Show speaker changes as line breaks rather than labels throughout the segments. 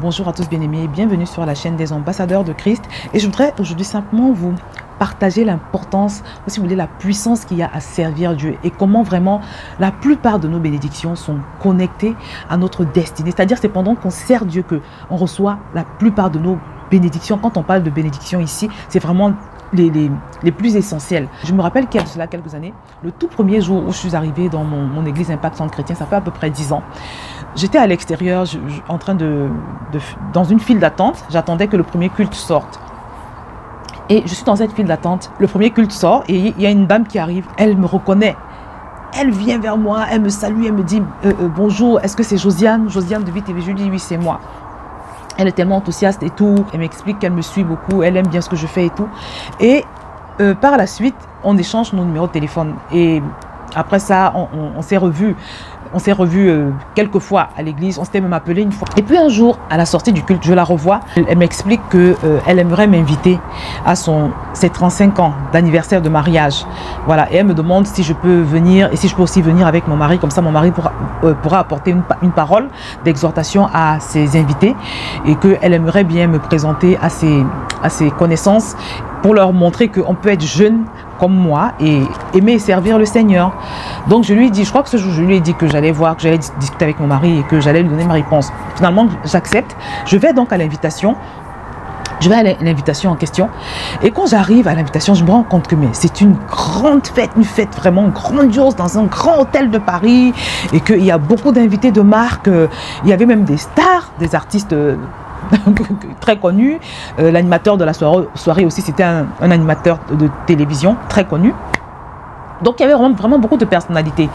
Bonjour à tous bien-aimés, bienvenue sur la chaîne des ambassadeurs de Christ. Et je voudrais aujourd'hui simplement vous partager l'importance, ou si vous voulez, la puissance qu'il y a à servir Dieu et comment vraiment la plupart de nos bénédictions sont connectées à notre destinée. C'est-à-dire c'est pendant qu'on sert Dieu qu'on reçoit la plupart de nos bénédictions. Quand on parle de bénédictions ici, c'est vraiment les plus essentiels. Je me rappelle qu'il y a de cela quelques années, le tout premier jour où je suis arrivée dans mon église Impact Centre Chrétien, ça fait à peu près 10 ans. J'étais à l'extérieur, en train dans une file d'attente, j'attendais que le premier culte sorte. Et je suis dans cette file d'attente, le premier culte sort et il y a une dame qui arrive, elle me reconnaît. Elle vient vers moi, elle me salue, elle me dit bonjour, est-ce que c'est Josiane? Josiane de VTV, je lui dis oui, c'est moi. Elle est tellement enthousiaste et tout. Elle m'explique qu'elle me suit beaucoup. Elle aime bien ce que je fais et tout. Et par la suite, on échange nos numéros de téléphone. Et après ça, on s'est revus. On s'est revus quelques fois à l'église. On s'était même appelé une fois. Et puis un jour, à la sortie du culte, je la revois. Elle m'explique qu'elle aimerait m'inviter à ses 35 ans d'anniversaire de mariage. Voilà. Et elle me demande si je peux venir et si je peux aussi venir avec mon mari. Comme ça, mon mari pourra apporter une parole d'exhortation à ses invités. Et qu'elle aimerait bien me présenter à ses connaissances pour leur montrer qu'on peut être jeune comme moi et aimer servir le Seigneur. Donc je lui ai dit, je crois que ce jour, je lui ai dit que j'allais voir, que j'allais discuter avec mon mari et que j'allais lui donner ma réponse. Finalement, j'accepte. Je vais donc à l'invitation. Je vais à l'invitation en question. Et quand j'arrive à l'invitation, je me rends compte que c'est une grande fête, une fête vraiment grandiose dans un grand hôtel de Paris et qu'il y a beaucoup d'invités de marque. Il y avait même des stars, des artistes très connu. L'animateur de la soirée aussi, c'était un animateur de télévision très connu. Donc il y avait vraiment beaucoup de personnalités.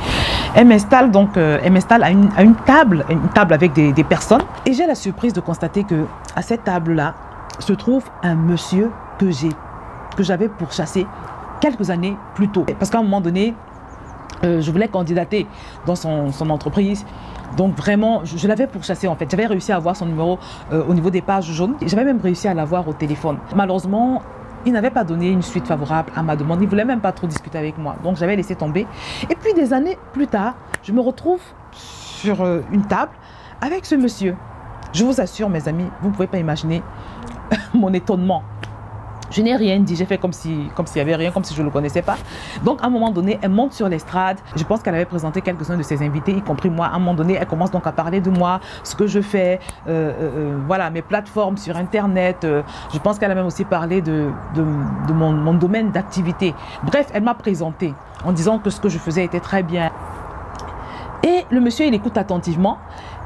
Elle m'installe donc à une table avec des personnes. Et j'ai la surprise de constater que à cette table-là se trouve un monsieur que j'avais pourchassé quelques années plus tôt. Parce qu'à un moment donné, je voulais candidater dans son entreprise. Donc vraiment, je l'avais pourchassé en fait. J'avais réussi à avoir son numéro au niveau des pages jaunes. J'avais même réussi à l'avoir au téléphone. Malheureusement, il n'avait pas donné une suite favorable à ma demande. Il ne voulait même pas trop discuter avec moi. Donc j'avais laissé tomber. Et puis des années plus tard, je me retrouve sur une table avec ce monsieur. Je vous assure mes amis, vous ne pouvez pas imaginer mon étonnement. Je n'ai rien dit, j'ai fait comme s'il n'y avait rien, comme si je ne le connaissais pas. Donc à un moment donné, elle monte sur l'estrade. Je pense qu'elle avait présenté quelques-uns de ses invités, y compris moi. À un moment donné, elle commence donc à parler de moi, ce que je fais, voilà, mes plateformes sur Internet. Je pense qu'elle a même aussi parlé de mon domaine d'activité. Bref, elle m'a présenté en disant que ce que je faisais était très bien. Et le monsieur, il écoute attentivement.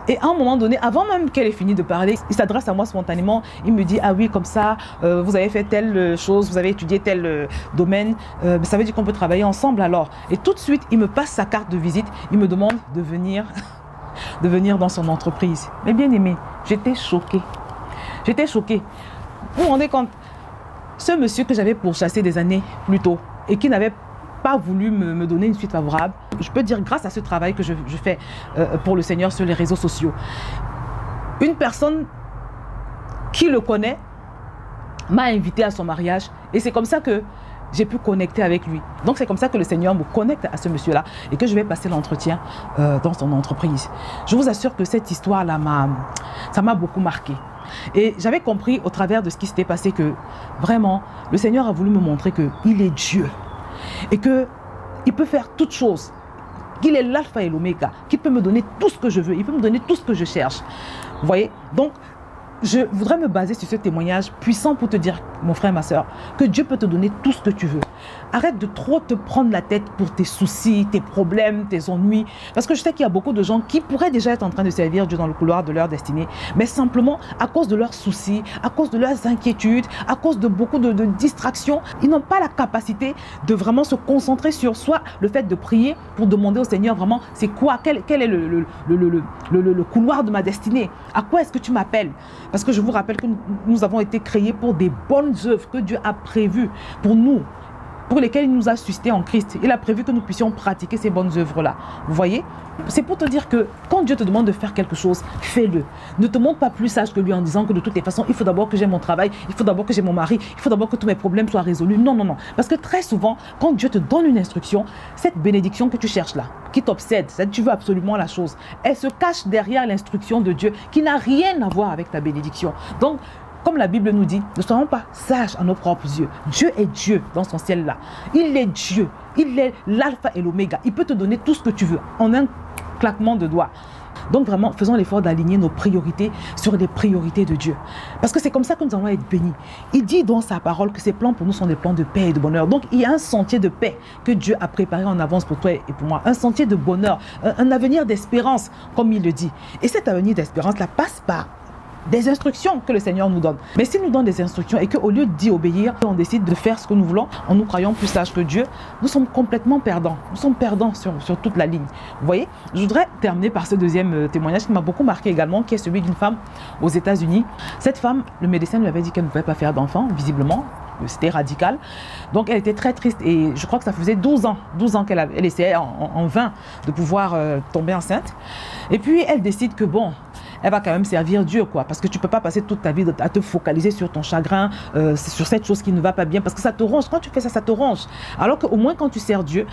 Et à un moment donné, avant même qu'elle ait fini de parler, il s'adresse à moi spontanément. Il me dit, ah oui, comme ça, vous avez fait telle chose, vous avez étudié tel domaine. Ça veut dire qu'on peut travailler ensemble alors. Et tout de suite, il me passe sa carte de visite. Il me demande de venir dans son entreprise. Mais bien aimé, j'étais choquée. J'étais choquée. Vous vous rendez compte, ce monsieur que j'avais pourchassé des années plus tôt et qui n'avait pas voulu me donner une suite favorable. Je peux dire grâce à ce travail que je fais pour le Seigneur sur les réseaux sociaux. Une personne qui le connaît m'a invité à son mariage et c'est comme ça que j'ai pu connecter avec lui. Donc c'est comme ça que le Seigneur me connecte à ce monsieur-là et que je vais passer l'entretien dans son entreprise. Je vous assure que cette histoire-là ça m'a beaucoup marqué. Et j'avais compris au travers de ce qui s'était passé que vraiment le Seigneur a voulu me montrer qu'il est Dieu. Et qu'il peut faire toutes choses, qu'il est l'alpha et l'oméga, qu'il peut me donner tout ce que je veux, il peut me donner tout ce que je cherche. Vous voyez? Donc, je voudrais me baser sur ce témoignage puissant pour te dire, mon frère, ma soeur, que Dieu peut te donner tout ce que tu veux. Arrête de trop te prendre la tête pour tes soucis, tes problèmes, tes ennuis. Parce que je sais qu'il y a beaucoup de gens qui pourraient déjà être en train de servir Dieu dans le couloir de leur destinée. Mais simplement, à cause de leurs soucis, à cause de leurs inquiétudes, à cause de beaucoup de distractions, ils n'ont pas la capacité de vraiment se concentrer sur soit le fait de prier pour demander au Seigneur vraiment, c'est quoi, quel est le couloir de ma destinée? À quoi est-ce que tu m'appelles? Parce que je vous rappelle que nous avons été créés pour des bonnes œuvres que Dieu a prévues pour nous pour lesquels il nous a suscités en Christ. Il a prévu que nous puissions pratiquer ces bonnes œuvres-là. Vous voyez? C'est pour te dire que quand Dieu te demande de faire quelque chose, fais-le. Ne te montre pas plus sage que lui en disant que de toutes les façons, il faut d'abord que j'ai mon travail, il faut d'abord que j'ai mon mari, il faut d'abord que tous mes problèmes soient résolus. Non, non, non. Parce que très souvent, quand Dieu te donne une instruction, cette bénédiction que tu cherches là, qui t'obsède, tu veux absolument la chose, elle se cache derrière l'instruction de Dieu qui n'a rien à voir avec ta bénédiction. Donc, comme la Bible nous dit, ne soyons pas sages à nos propres yeux. Dieu est Dieu dans son ciel-là. Il est Dieu. Il est l'alpha et l'oméga. Il peut te donner tout ce que tu veux en un claquement de doigts. Donc vraiment, faisons l'effort d'aligner nos priorités sur les priorités de Dieu. Parce que c'est comme ça que nous allons être bénis. Il dit dans sa parole que ses plans pour nous sont des plans de paix et de bonheur. Donc il y a un sentier de paix que Dieu a préparé en avance pour toi et pour moi. Un sentier de bonheur, un avenir d'espérance, comme il le dit. Et cet avenir d'espérance-là passe par des instructions que le Seigneur nous donne. Mais s'il nous donne des instructions et qu'au lieu d'y obéir, on décide de faire ce que nous voulons en nous croyant plus sages que Dieu, nous sommes complètement perdants. Nous sommes perdants sur toute la ligne. Vous voyez, je voudrais terminer par ce deuxième témoignage qui m'a beaucoup marqué également, qui est celui d'une femme aux États-Unis. Cette femme, le médecin lui avait dit qu'elle ne pouvait pas faire d'enfant, visiblement. C'était radical. Donc elle était très triste et je crois que ça faisait 12 ans qu'elle essayait en vain de pouvoir tomber enceinte. Et puis elle décide que bon, elle va quand même servir Dieu, quoi. Parce que tu ne peux pas passer toute ta vie à te focaliser sur ton chagrin, sur cette chose qui ne va pas bien, parce que ça te ronge. Quand tu fais ça, ça te ronge. Alors qu'au moins, quand tu sers Dieu,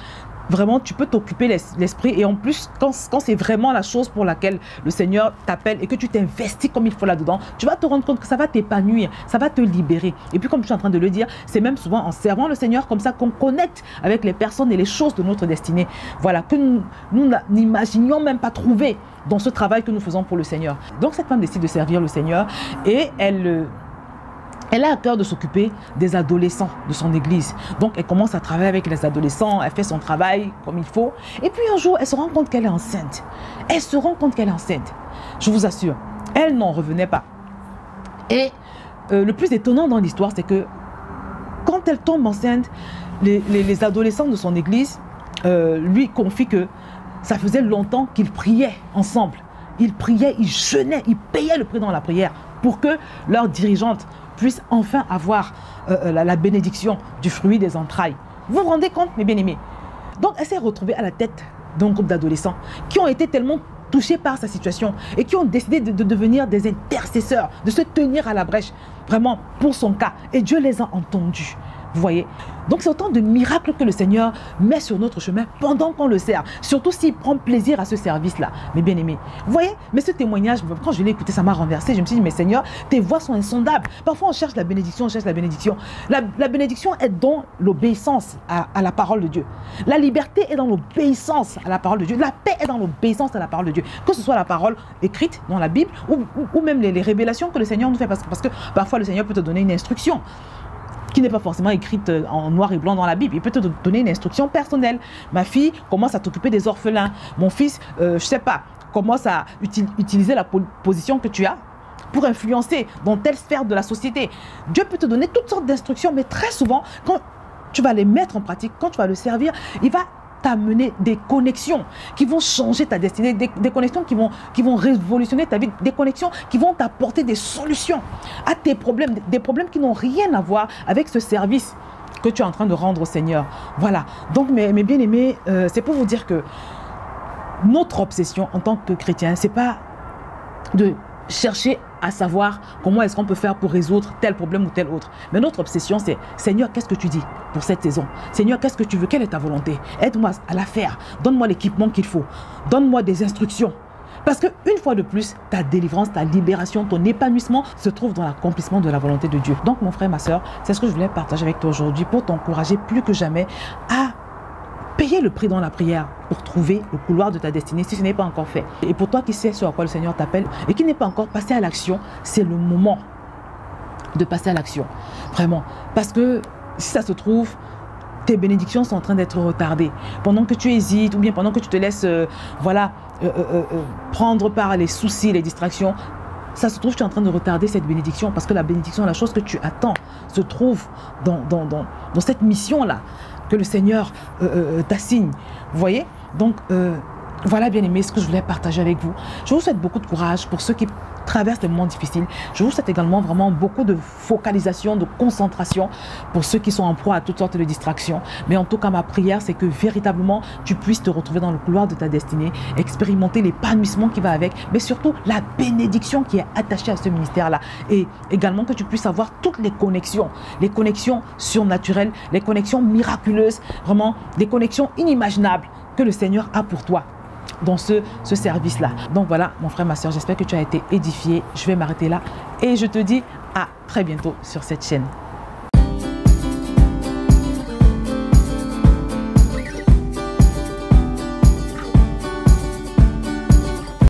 vraiment, tu peux t'occuper l'esprit. Et en plus, quand c'est vraiment la chose pour laquelle le Seigneur t'appelle et que tu t'investis comme il faut là-dedans, tu vas te rendre compte que ça va t'épanouir, ça va te libérer. Et puis, comme je suis en train de le dire, c'est même souvent en servant le Seigneur comme ça qu'on connecte avec les personnes et les choses de notre destinée. Voilà, que nous n'imaginions même pas trouver dans ce travail que nous faisons pour le Seigneur. Donc, cette femme décide de servir le Seigneur et elle a à cœur de s'occuper des adolescents de son église. Donc, elle commence à travailler avec les adolescents, elle fait son travail comme il faut. Et puis, un jour, elle se rend compte qu'elle est enceinte. Elle se rend compte qu'elle est enceinte. Je vous assure, elle n'en revenait pas. Et le plus étonnant dans l'histoire, c'est que quand elle tombe enceinte, les adolescents de son église lui confient que ça faisait longtemps qu'ils priaient ensemble. Ils priaient, ils jeûnaient, ils payaient le prix dans la prière pour que leur dirigeante puisse enfin avoir la bénédiction du fruit des entrailles. Vous vous rendez compte, mes bien-aimés? Donc, elle s'est retrouvée à la tête d'un groupe d'adolescents qui ont été tellement touchés par sa situation et qui ont décidé de devenir des intercesseurs, de se tenir à la brèche, vraiment, pour son cas. Et Dieu les a entendus. Vous voyez? Donc c'est autant de miracles que le Seigneur met sur notre chemin pendant qu'on le sert. Surtout s'il prend plaisir à ce service-là, mes bien-aimés. Vous voyez? Mais ce témoignage, quand je l'ai écouté, ça m'a renversé. Je me suis dit, mais Seigneur, tes voies sont insondables. Parfois on cherche la bénédiction, on cherche la bénédiction. La bénédiction est dans l'obéissance à la parole de Dieu. La liberté est dans l'obéissance à la parole de Dieu. La paix est dans l'obéissance à la parole de Dieu. Que ce soit la parole écrite dans la Bible ou même les révélations que le Seigneur nous fait. Parce que parfois le Seigneur peut te donner une instruction qui n'est pas forcément écrite en noir et blanc dans la Bible. Il peut te donner une instruction personnelle. Ma fille commence à t'occuper des orphelins. Mon fils, je ne sais pas, commence à utiliser la position que tu as pour influencer dans telle sphère de la société. Dieu peut te donner toutes sortes d'instructions, mais très souvent, quand tu vas les mettre en pratique, quand tu vas le servir, il va t'amener des connexions qui vont changer ta destinée, des connexions qui vont révolutionner ta vie, des connexions qui vont t'apporter des solutions à tes problèmes, des problèmes qui n'ont rien à voir avec ce service que tu es en train de rendre au Seigneur. Voilà. Donc, mes bien-aimés, c'est pour vous dire que notre obsession en tant que chrétien, c'est pas de chercher à savoir comment est-ce qu'on peut faire pour résoudre tel problème ou tel autre. Mais notre obsession, c'est Seigneur, qu'est-ce que tu dis pour cette saison? Seigneur, qu'est-ce que tu veux? Quelle est ta volonté? Aide-moi à la faire. Donne-moi l'équipement qu'il faut. Donne-moi des instructions. Parce qu'une fois de plus, ta délivrance, ta libération, ton épanouissement se trouve dans l'accomplissement de la volonté de Dieu. Donc, mon frère, ma soeur, c'est ce que je voulais partager avec toi aujourd'hui pour t'encourager plus que jamais à payer le prix dans la prière pour trouver le couloir de ta destinée si ce n'est pas encore fait. Et pour toi qui sais sur quoi le Seigneur t'appelle et qui n'est pas encore passé à l'action, c'est le moment de passer à l'action. Vraiment. Parce que si ça se trouve, tes bénédictions sont en train d'être retardées. Pendant que tu hésites ou bien pendant que tu te laisses prendre par les soucis, les distractions, ça se trouve, tu es en train de retarder cette bénédiction parce que la bénédiction, la chose que tu attends, se trouve dans cette mission-là que le Seigneur t'assigne. Vous voyez? Donc, voilà, bien aimé, ce que je voulais partager avec vous. Je vous souhaite beaucoup de courage pour ceux qui traversent des moments difficiles. Je vous souhaite également vraiment beaucoup de focalisation, de concentration pour ceux qui sont en proie à toutes sortes de distractions. Mais en tout cas, ma prière, c'est que véritablement, tu puisses te retrouver dans le couloir de ta destinée, expérimenter l'épanouissement qui va avec, mais surtout la bénédiction qui est attachée à ce ministère-là. Et également que tu puisses avoir toutes les connexions surnaturelles, les connexions miraculeuses, vraiment des connexions inimaginables que le Seigneur a pour toi dans ce service-là. Donc voilà, mon frère, ma soeur, j'espère que tu as été édifié. Je vais m'arrêter là et je te dis à très bientôt sur cette chaîne.